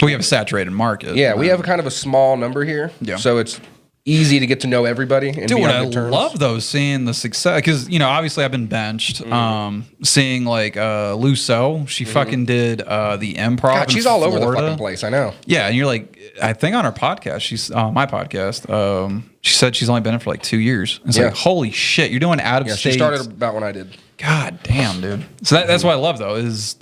We have a saturated market. Yeah, we have kind of a small number here, Yeah. so it's easy to get to know everybody and Dude, be what on I good terms. love though, seeing the success, because obviously I've been benched. Seeing like Lusso, she fucking did the improv. God, in she's all over the Florida. fucking place. I know. Yeah, and you're like, I think on her podcast, she's on my podcast. She said she's only been in for like 2 years. It's Yeah. like, holy shit, you're doing out of Yeah, state. she started about when I did. God damn, dude. So that's what I love though is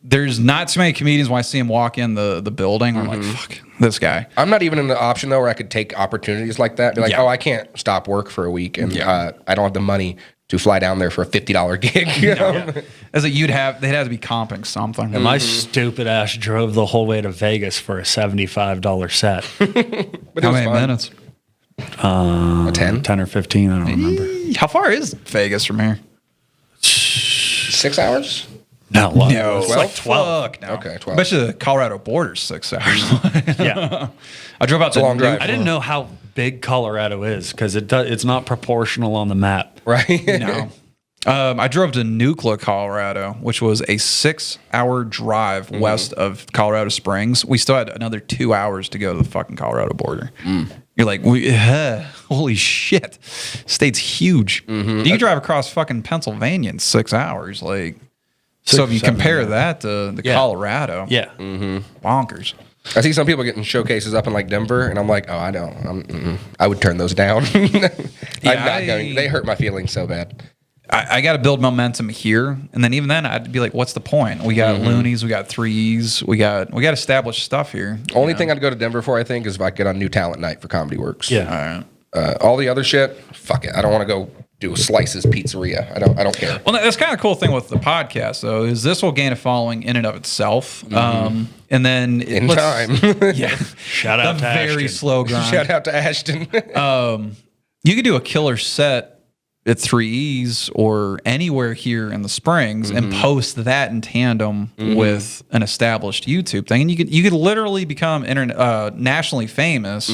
there's not too many comedians when I see him walk in the building. I'm like, fuck this guy. I'm not even in the option though where I could take opportunities like that. Be like, Yeah. oh, I can't stop work for a week, and Yeah. I don't have the money to fly down there for a $50 gig. You know? As like they'd have to be comping something. my stupid ass drove the whole way to Vegas for a $75 set. But it How was many fun. minutes? A 10? 10 or 15, I don't remember. How far is Vegas from here? 6 hours? No, No, it's like 12. Fuck no. Okay, 12. I bet you the Colorado border's 6 hours. Yeah. I drove out a long drive. I didn't know how big Colorado is because it's not proportional on the map. Right? No. I drove to Nucla, Colorado, which was a 6-hour drive west of Colorado Springs. We still had another 2 hours to go to the fucking Colorado border. You're like, holy shit. State's huge. You can drive across fucking Pennsylvania in 6 hours. Like, so if you compare that to the Colorado, Yeah. bonkers. I see some people getting showcases up in like Denver, and I'm like, oh, I don't. I would turn those down. I'm not going. They hurt my feelings so bad. I got to build momentum here, and then even then, I'd be like, "What's the point? We got loonies, we got threes, we got established stuff here." Only thing I'd go to Denver for, I think, is if I get on New Talent Night for Comedy Works. Yeah. All the other shit, fuck it. I don't want to go do Slices Pizzeria. I don't care. Well, that's kind of cool thing with the podcast, though, is this will gain a following in and of itself, and then In time. yeah, Shout out the to very Ashton. slow grind. Shout out to Ashton. You could do a killer set at 3E's or anywhere here in the Springs and post that in tandem with an established YouTube thing, and you could literally become nationally famous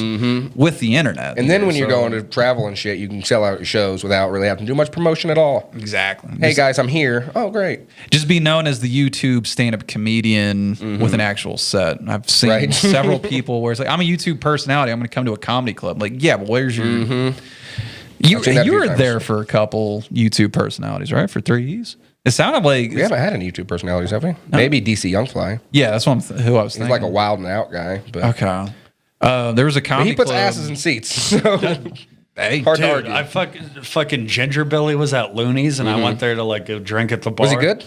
with the internet. And then when you're going to travel and shit, you can sell out your shows without really having to do much promotion at all. exactly, Hey guys, I'm here. Oh, great. just be known as the YouTube stand-up comedian with an actual set. I've seen Right. several people where it's like, I'm a YouTube personality, I'm going to come to a comedy club. Like, yeah, but where's your You I've seen that a few were times. there for a couple YouTube personalities, right? For 3E's. It sounded like We haven't had any YouTube personalities, have we? Maybe DC Youngfly. yeah, that's what who I was He's thinking. like a wild and out guy, but Okay. There was a comedy he puts club. asses in seats. So Hey, hard to Dude, argue. I fucking Ginger Billy was at Looney's, and I went there to like go drink at the bar. Was he good?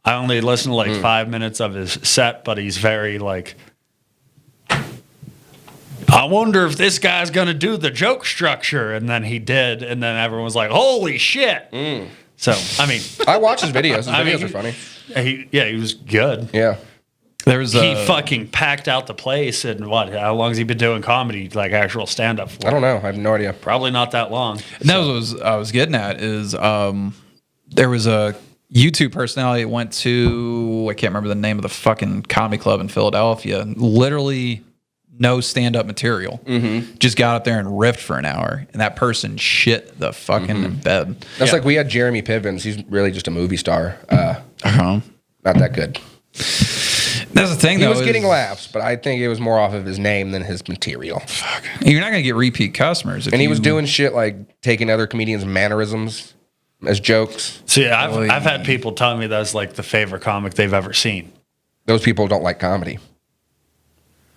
I only listened to like 5 minutes of his set, but he's very like, I wonder if this guy's gonna do the joke structure, and then he did, and then everyone was like, "Holy shit!" So I mean, I watch his videos. His I mean, videos are funny. he was good. Yeah. there was He fucking packed out the place, and what? How long has he been doing comedy, like actual stand up? I don't know. I have no idea. Probably not that long. And that was what I was getting at is there was a YouTube personality that went to, I can't remember the name of the fucking comedy club in Philadelphia. Literally no stand-up material. Just got up there and riffed for an hour, and that person shit the fucking bed. That's Yeah. like we had Jeremy Pivens. He's really just a movie star. Uh-huh. Not that good. That's the thing, He though. was is getting laughs, but I think it was more off of his name than his material. You're not going to get repeat customers. If And he was you- doing shit like taking other comedians' mannerisms as jokes. See, I've had people tell me that's like the favorite comic they've ever seen. Those people don't like comedy.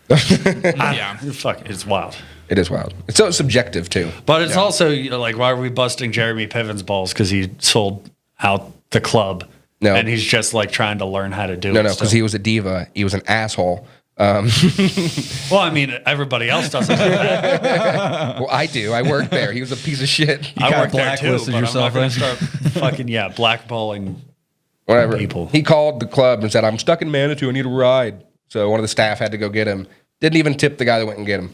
Yeah. It's wild. It is wild. It's so subjective too. But it's also, you know, like, why are we busting Jeremy Piven's balls? Because he sold out the club. No. And he's just like trying to learn how to do it. No, because still. he was a diva. He was an asshole. Well, I mean, everybody else doesn't do that. Well, I do. I worked there. He was a piece of shit. I kinda work there too, blacklisted but yourself, I'm not right? going to start fucking, blackballing. Whatever. People. He called the club and said, "I'm stuck in Manitou. I need a ride." So one of the staff had to go get him. Didn't even tip the guy that went and get him.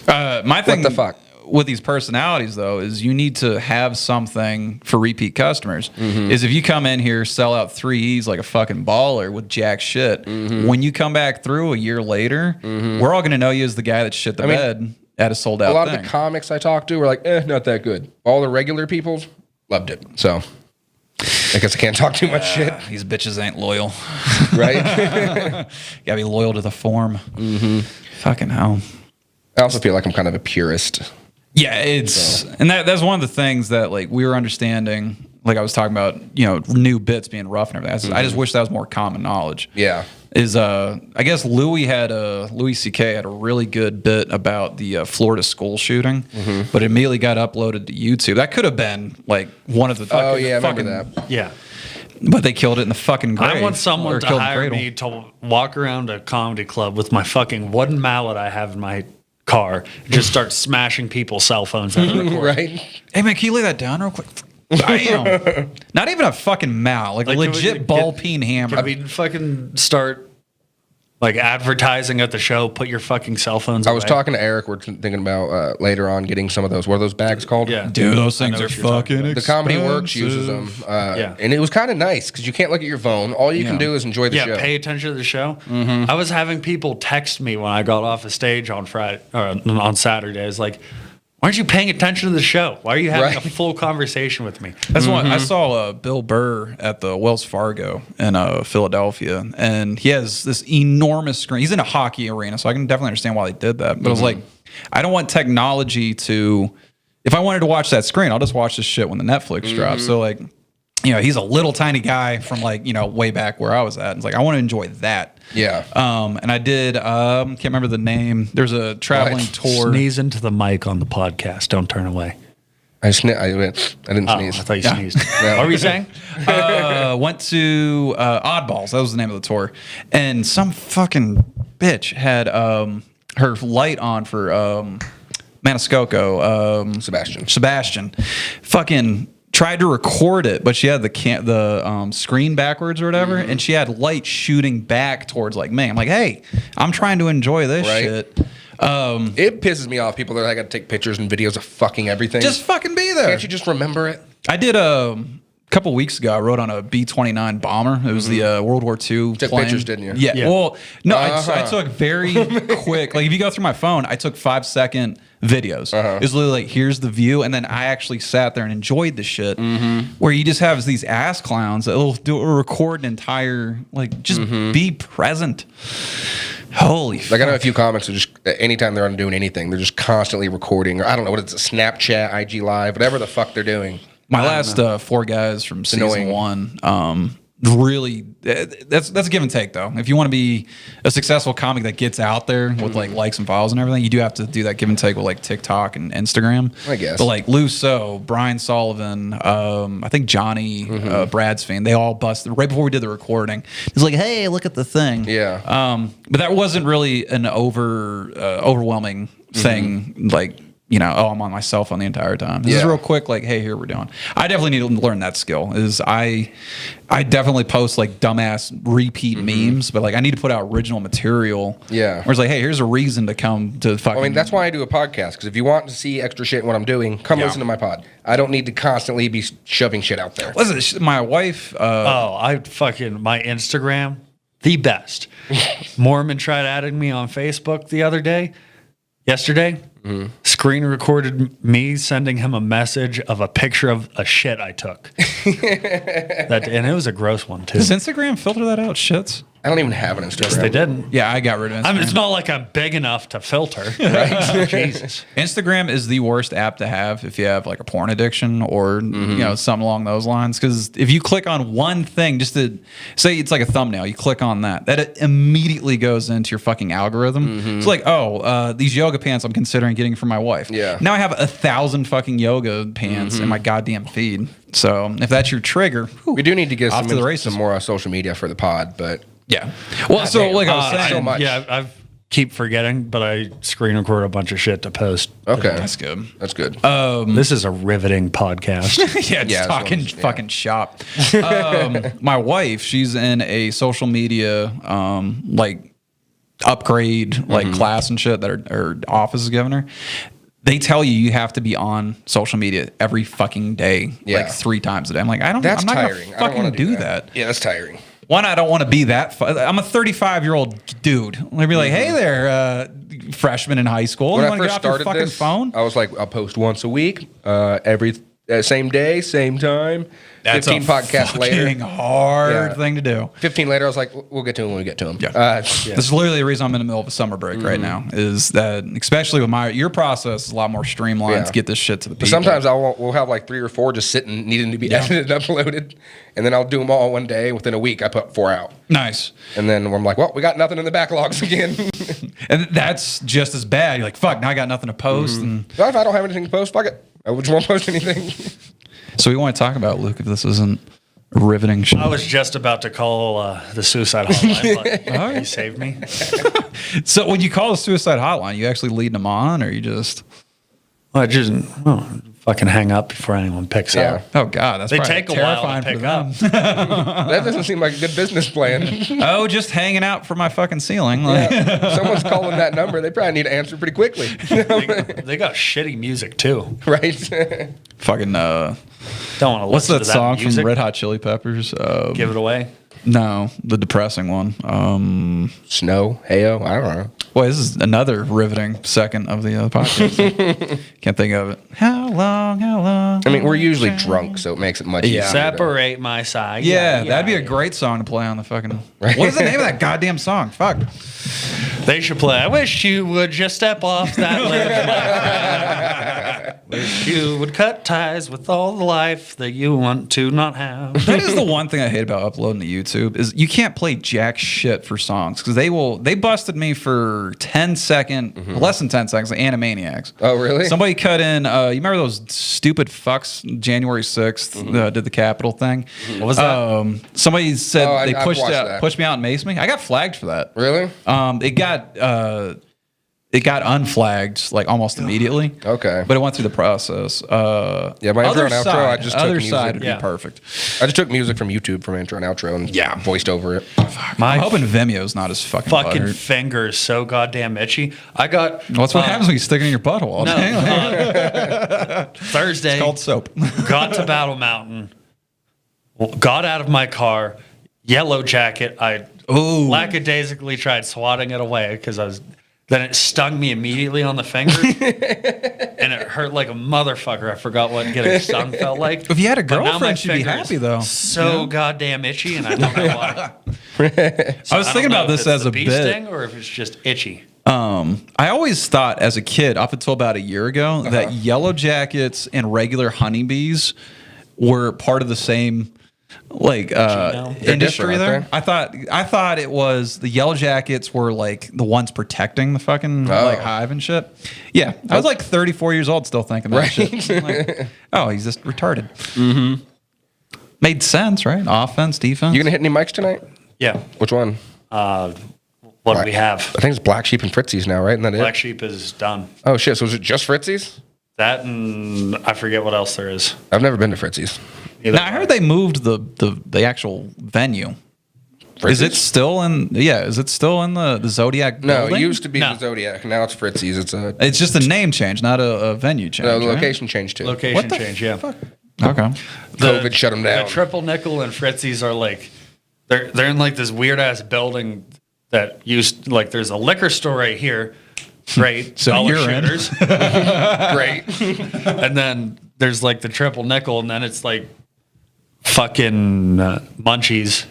My thing the fuck? with these personalities, though, is you need to have something for repeat customers. Is if you come in here, sell out 3E's like a fucking baller with jack shit, when you come back through a year later, we're all going to know you as the guy that shit the bed at a sold out A lot thing. of the comics I talked to were like, not that good. All the regular people loved it. So I guess I can't talk too much shit, These bitches ain't loyal. right? Gotta be loyal to the form. Fucking hell. I also feel like I'm kind of a purist. Yeah, it's and that's one of the things that like we were understanding. Like I was talking about, new bits being rough and everything. I just wish that was more common knowledge. Yeah. Is I guess Louis C.K. had a really good bit about the Florida school shooting, but it immediately got uploaded to YouTube. That could have been like one of the Oh, yeah, I remember that. Yeah. but they killed it in the fucking grave. I want someone Or to killed in the hire cradle. me to walk around a comedy club with my fucking wooden mallet I have in my car, just start smashing people's cell phones out of the record. Right? Hey man, can you lay that down real quick? Damn. Not even a fucking mallet, like a Like, can legit we ball get- peen hammer. Can we fucking start Like advertising at the show, put your fucking cell phones away. I was talking to Eric. We're thinking about later on getting some of those. What are those bags called? Yeah. Dude, those I know things are what you're talking fucking about. The Comedy Works uses them. Yeah. And it was kind of nice because you can't look at your phone. All you can Yeah. do is enjoy the show. Pay attention to the show. I was having people text me when I got off the stage on Friday or on Saturday. It's like, why aren't you paying attention to the show? Why are you having a full conversation with me? That's why I saw Bill Burr at the Wells Fargo in Philadelphia, and he has this enormous screen. He's in a hockey arena, so I can definitely understand why they did that. But I was like, I don't want technology to. If I wanted to watch that screen, I'll just watch this shit when the Netflix drops. So like, you know, he's a little tiny guy from like, you know, way back where I was at. It's like I want to enjoy that. Yeah. And I did. Can't remember the name. There's a traveling tour. Sneeze into the mic on the podcast. Don't turn away. I didn't sneeze. I thought you sneezed. What were you saying? Went to Oddballs. That was the name of the tour. And some fucking bitch had her light on for Maniscalco. Sebastian. Fucking tried to record it, but she had the screen backwards or whatever, and she had light shooting back towards like me. I'm like, hey, I'm trying to enjoy this shit. It pisses me off. People that I got to take pictures and videos of fucking everything. Just fucking be there. Can't you just remember it? I did a couple weeks ago. I rode on a B-29 bomber. It was the World War II Took plane. pictures, didn't you? Yeah. Well, no, I took very quick. Like if you go through my phone, I took 5-second videos. It was literally like, here's the view, and then I actually sat there and enjoyed the shit. Where you just have these ass clowns that will record an entire like just be present. Holy fuck. Like I know a few comics who just anytime they're on doing anything, they're just constantly recording. Or I don't know what it's Snapchat, IG Live, whatever the fuck they're doing. My last 4 guys from season 1, really, that's a give and take though. If you want to be a successful comic that gets out there with like likes and follows and everything, you do have to do that give and take with like TikTok and Instagram. I guess. But like Lusso, Brian Sullivan, I think Johnny Bradsfield, they all busted right before we did the recording. He's like, hey, look at the thing. Yeah. But that wasn't really an overwhelming thing. Like, you know, oh, I'm on my cell phone the entire time. This is real quick, like, hey, here we're doing. I definitely need to learn that skill. I definitely post like dumbass repeat memes, but like I need to put out original material. Yeah. Where it's like, hey, here's a reason to come to fucking. I mean, that's why I do a podcast, because if you want to see extra shit in what I'm doing, come listen to my pod. I don't need to constantly be shoving shit out there. Listen, my wife. my Instagram, the best. Mormon tried adding me on Facebook the other day. Yesterday, screen recorded me sending him a message of a picture of a shit I took. And it was a gross one, too. Does Instagram filter that out? Shits. I don't even have an Instagram. Yes, they didn't. Yeah, I got rid of Instagram. I mean, it's not like I'm big enough to filter. Right? Jesus. Instagram is the worst app to have if you have like a porn addiction or you know something along those lines. Because if you click on one thing, just to say it's like a thumbnail, you click on that it immediately goes into your fucking algorithm. It's like, oh, these yoga pants I'm considering getting for my wife. Yeah. Now I have 1,000 fucking yoga pants in my goddamn feed. So if that's your trigger, We do need to get off to the races. some more social media for the pod, but yeah. Well, so like I was saying, so much. Yeah, I keep forgetting, but I screen record a bunch of shit to post. okay. that's good. That's good. This is a riveting podcast. Yeah, just Yeah, talking so, yeah. fucking shop. My wife, she's in a social media like upgrade like class and shit that her office is giving her. They tell you have to be on social media every fucking day, like 3 times a day. I'm like, I'm not tiring. gonna I don't wanna fucking do do that. Yeah, that's tiring. One, I don't want to be that. I'm a 35-year-old dude. I'd be like, hey there, freshman in high school. When You I want to get first off your started fucking this, phone? I was like, I'll post once a week, every same day, same time. That's 15 a podcasts later. fucking hard Yeah. thing to do. 15 later, I was like, we'll get to him when we get to him. Yeah. This is literally the reason I'm in the middle of a summer break right now. Is that especially with your process is a lot more streamlined to get this shit to the people. But sometimes we'll have like 3 or 4 just sitting, needing to be edited and uploaded, and then I'll do them all one day. Within a week, I put 4 out. Nice. And then I'm like, well, we got nothing in the backlogs again. And that's just as bad. You're like, fuck, now I got nothing to post. And Well, if I don't have anything to post, fuck it. I just won't post anything. so we want to talk about, Luke, if this isn't riveting shit. I was just about to call the suicide hotline, but you saved me. So when you call a suicide hotline, you actually leading them on, or you just... Well, fuck fucking hang up before anyone picks up. Oh God, that's They probably take a while terrifying to for pick them. up. That doesn't seem like a good business plan. Oh, just hanging out for my fucking ceiling. Like, Someone's calling that number. They probably need to answer pretty quickly. They got shitty music too. Right? fucking. Don't want to What's listen that to song music. from Red Hot Chili Peppers? Give it away. No, the depressing one. Snow, Heyo, I don't know. Boy, this is another riveting second of the podcast. Can't think of it. How long? How long? I mean, we're usually drunk, so it makes it much easier. Separate my side. Yeah, that'd be a great song to play on the fucking. What is the name of that goddamn song? Fuck. They should play. I wish you would just step off that ledge, my friend. Wish you would cut ties with all the life that you want to not have. That is the one thing I hate about uploading to YouTube is you can't play jack shit for songs because they busted me for 10-second, less than 10 seconds, like Animaniacs. Oh, really? Somebody cut in. You remember those stupid fucks? January 6th did the Capitol thing. What was that? Somebody said they I've pushed watched that. pushed me out and maced me. I got flagged for that. Really? It got unflagged like almost immediately. Okay. But it went through the process. Yeah, my intro and outro, I just took other music. side would Yeah. be perfect. I just took music from YouTube from intro and outro and voiced over it. I'm hoping Vimeo's not as fucking butthurt. fingers so goddamn itchy. I got. Well, that's what happens when you stick it in your butthole all No, day. Thursday. It's called soap. Got to Battle Mountain. Got out of my car. Yellow Jacket. I lackadaisically tried swatting it away because I was. Then it stung me immediately on the finger, and it hurt like a motherfucker. I forgot what getting stung felt like. If you had a But now my girlfriend, she'd be finger happy is though. So goddamn itchy, and I don't know why. I was thinking about this as a bee bit. sting, or if it's just itchy. I always thought as a kid, up until about a year ago, that yellow jackets and regular honeybees were part of the same industry different, there. aren't I thought it was the yellow jackets were like the ones protecting the fucking like hive and shit. Yeah, I was like 34 years old still thinking that shit. I'm like, oh, he's just retarded. Mm-hmm. Made sense, right? Offense, defense. You gonna hit any mics tonight? Yeah. Which one? What do we have? I think it's Black Sheep and Fritzy's now, right? Isn't that Black it? Sheep is done. Oh shit! So is it just Fritzy's? That and I forget what else there is. I've never been to Fritzy's. Now I heard they moved the actual venue. Fritzy's? Is it still in? Yeah, is it still in the Zodiac? No, building? it used to be No. the Zodiac. Now it's Fritzy's. It's just a name change, not a venue change. the right? location changed too. Location What the change, yeah. Okay. COVID shut them down. The Triple Nickel and Fritzy's are like they're in like this weird ass building that used like there's a liquor store right here. Great. So dollar you're in. shooters. Great. And then there's like the Triple Nickel, and then it's like fucking munchies.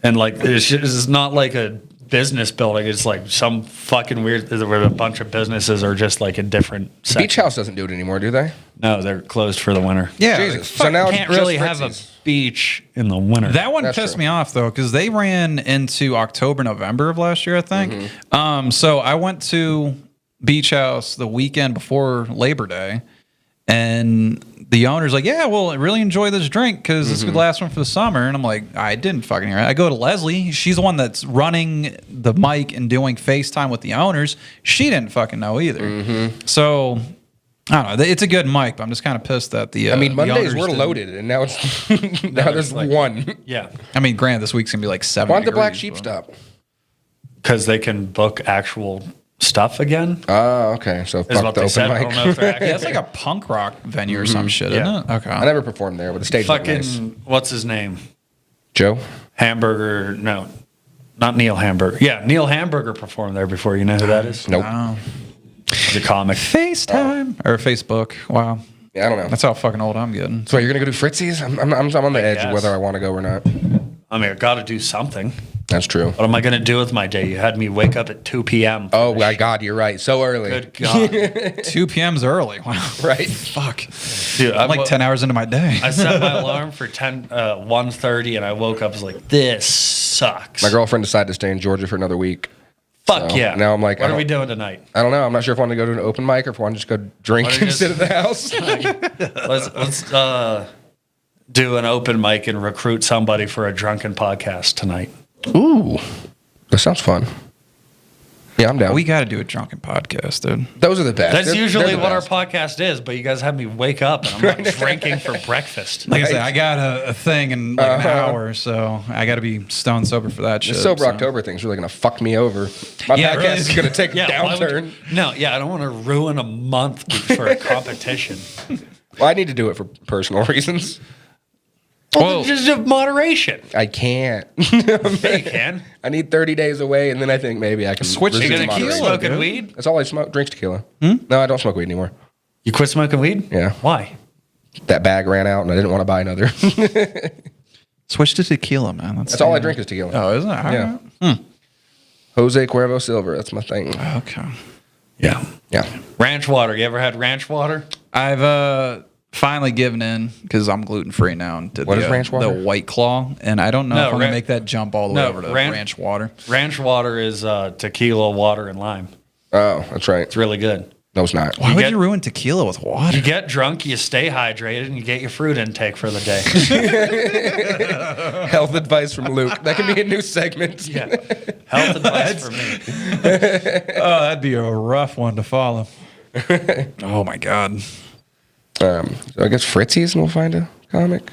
And like it's not like a business building. It's like some fucking weird where a bunch of businesses are just like in different sections. Beach House doesn't do it anymore, do they? No, they're closed for the winter. Yeah. Jesus. like, So now Can't it's just really have a Fritzy's. beach in the winter. that one That's pissed true. me off though, because they ran into October, November of last year, I think. So I went to Beach House the weekend before Labor Day, and the owner's like, "Yeah, well, I really enjoy this drink because this could last one for the summer." And I'm like, "I didn't fucking hear it." I go to Leslie. She's the one that's running the mic and doing FaceTime with the owners. She didn't fucking know either. So I don't know. It's a good mic, but I'm just kind of pissed that the. I mean, the Mondays owners were didn't- loaded, and now it's now there's like- one. Yeah, I mean, granted, this week's gonna be like 7. Why did the Black degrees, Sheep but- stop? because they can book actual stuff again. Oh, okay. So Is fuck what the they open said. I don't mic. know if they're Yeah, actually it's like a punk rock venue or some shit, Yeah. isn't it? Okay. I never performed there, but the stage was fucking nice. what's his name? Joe? Hamburger? No, not Neil Hamburger. Yeah, Neil Hamburger performed there before. You know who that is? Nope. Wow. He's a comic. FaceTime or Facebook. Wow. Yeah, I don't know. That's how fucking old I'm getting. So you're gonna go do Fritzy's? I'm on the edge of guess. whether I want to go or not. I mean, I got to do something. That's true. What am I going to do with my day? You had me wake up at 2 p.m. Oh my God, you're right. So early. Good God. 2 p.m.'s early. Wow. Right? Fuck. Dude, I'm like 10 hours into my day. I set my alarm for 1:30, and I woke up, I was like, this sucks. My girlfriend decided to stay in Georgia for another week. Fuck so yeah. now I'm like, what I are we don't- doing tonight? I don't know. I'm not sure if I want to go to an open mic or if I want to just go drink Why don't and you sit at just- the house. Let's do an open mic and recruit somebody for a drunken podcast tonight. Ooh, that sounds fun. Yeah, I'm down. We got to do a drunken podcast, dude. Those are the best. That's usually they're the what best. our podcast is, but you guys have me wake up and I'm not drinking for breakfast. Like I said, I got a thing in like an hour, so I got to be stone sober for that shit. The Sober so. October thing's really going to fuck me over. My Yeah, it podcast really is going to take a why would downturn. I don't want to ruin a month for a competition. Well, I need to do it for personal reasons. Well, just have moderation. I can't. Yeah, you can. I need 30 days away, and then I think maybe I can Switch to You resume gonna keep moderation. tequila, smoking dude. weed? That's all I smoke. Drinks tequila. No, I don't smoke weed anymore. You quit smoking weed? Yeah. Why? That bag ran out, and I didn't want to buy another. Switch to tequila, man. That's all I drink is tequila. Oh, isn't it? All Yeah. right. Jose Cuervo Silver. That's my thing. Okay. Yeah. Yeah. Ranch water. You ever had ranch water? I've finally given in because I'm gluten free now. And did What the, is ranch water? The White Claw, and I don't know No, if I'm gonna ran- make that jump all the way no, over to ran- ranch water. Ranch water is tequila, water, and lime. Oh, that's right. It's really good. No, it's not. Why would get- you ruin tequila with water? You get drunk, you stay hydrated, and you get your fruit intake for the day. Health advice from Luke. That could be a new segment. Yeah. Health advice for me. Oh, that'd be a rough one to follow. Oh my god. So I guess Fritzy's, and we'll find a comic.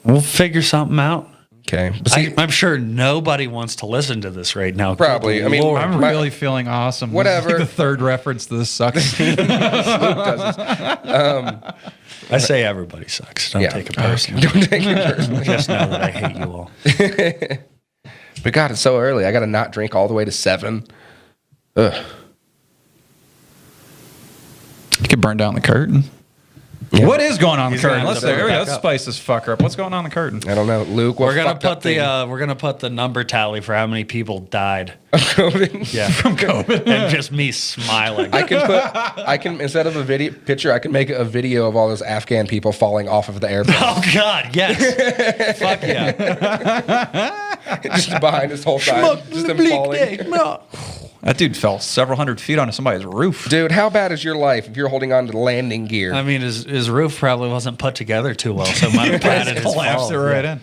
We'll figure something out. Okay. But see, I'm sure nobody wants to listen to this right now. Probably. Good I mean, Lord. I'm My- really feeling awesome. Whatever. This is like the third reference to this sucks. Luke does this. I say everybody sucks. Don't Yeah. take it personally. Don't take it personally. Just know that I hate you all. But God, it's so early. I got to not drink all the way to 7. Ugh. You could burn down the curtain. Yeah. What is going on in the He's gonna curtain? have Let's to there we go. back Let's up. spice this fucker up. What's going on in the curtain? I don't know. Luke, what We're gonna fucked up put the number tally for how many people died. COVID? Yeah, from COVID, and just me smiling. I can instead of a video picture, I can make a video of all those Afghan people falling off of the airplane. Oh God, yes. Fuck yeah. Just behind this whole time. Just them falling. That dude fell several hundred feet onto somebody's roof. Dude, how bad is your life if you're holding on to the landing gear? I mean, his roof probably wasn't put together too well, so it might have padded his Collapsed fall. it right in.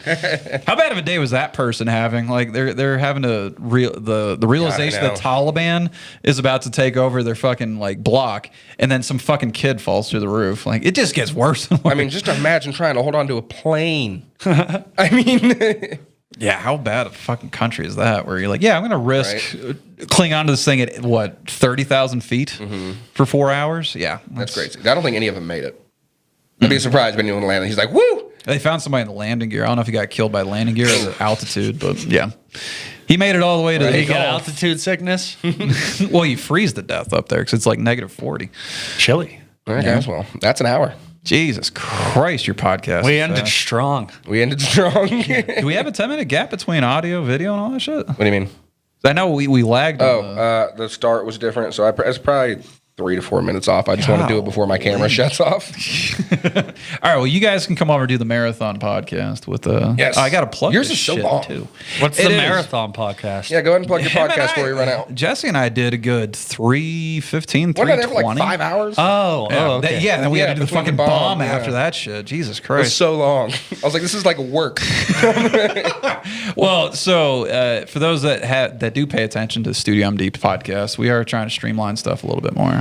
How bad of a day was that person having? Like they're having to the realization know. that Taliban is about to take over their fucking like block, and then some fucking kid falls through the roof. Like it just gets worse and worse. I mean, just imagine trying to hold on to a plane. I mean, yeah, how bad a fucking country is that? Where you're like, yeah, I'm gonna risk clinging onto this thing at what 30,000 feet for 4 hours. Yeah, that's crazy. I don't think any of them made it. I'd be surprised if anyone landed. He's like, woo! They found somebody in the landing gear. I don't know if he got killed by landing gear or the altitude, but yeah, he made it all the way to Did the he get Gulf. altitude sickness? Well, you freeze to death up there because it's like -40. Chilly. All right, guys. Well, that's an hour. Jesus Christ, your podcast. We is ended fast. strong. We ended strong. Do we have a 10-minute gap between audio, video, and all that shit? What do you mean? I know we lagged. Oh, on the start was different, so it's probably 3 to 4 minutes off. I just want to do it before my camera shuts off. all right, well, you guys can come over and do the marathon podcast with Yes. I got to plug Yours this is so shit, long. too. What's It the is. marathon podcast? Yeah, go ahead and plug your Him and podcast I- before we run out. Jesse and I did a good 3:15, What are they for 3:20. like 5 hours? Oh, Yeah, okay. then we Yeah, had to do the between fucking the bomb, bomb yeah. after that shit. Jesus It was Christ. so long. I was like, this is like work. Well, so for those that do pay attention to the Studio MD podcast, we are trying to streamline stuff a little bit more.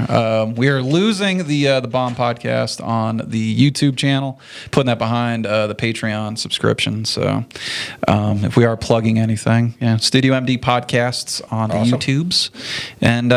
We are losing the Bomb podcast on the YouTube channel, putting that behind the Patreon subscription. So if we are plugging anything, yeah, Studio MD podcasts on the YouTubes, and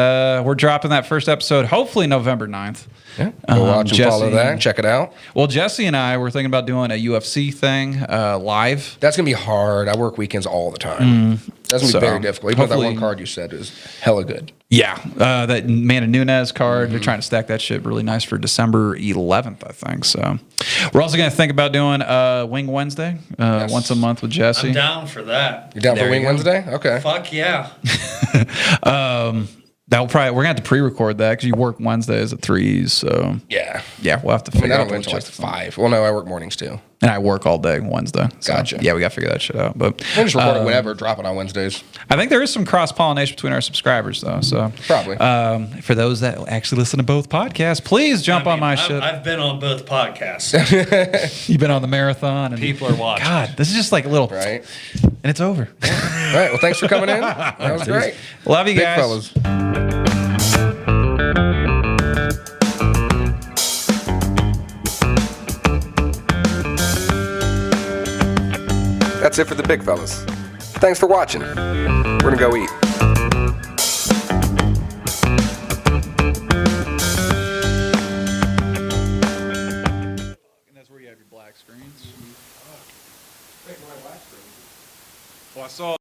we're dropping that first episode hopefully November 9th. Yeah, go watch and follow Jesse- that. Check it out. Well, Jesse and I were thinking about doing a UFC thing live. That's gonna be hard. I work weekends all the time. That's gonna be So, very difficult. Even though that hopefully- one card you said is hella good. Yeah, that Amanda Nunes card. They're trying to stack that shit really nice for December 11th, I think. So we're also going to think about doing Wing Wednesday once a month with Jesse. I'm down for that. You down There for Wing you go. Wednesday? Okay. Fuck yeah. We're gonna have to pre-record that because you work Wednesdays at 3. So Yeah. yeah, we'll have to I mean, figure I out don't the go until like logistics. 5. Well, no, I work mornings too. And I work all day Wednesday. So, Gotcha. Yeah, we got to figure that shit out. But We'll just record it whenever, drop it on Wednesdays. I think there is some cross-pollination between our subscribers, though. So Probably. for those that actually listen to both podcasts, please jump on my shit. I've been on both podcasts. You've been on the marathon, and People are watching. God, this is just like a little. Right? and it's over. All right. Well, thanks for coming in. That was great. Love you Big guys. fellas. That's it for the big fellas. Thanks for watching. We're gonna go eat. And that's where you have your black screens. Well, I saw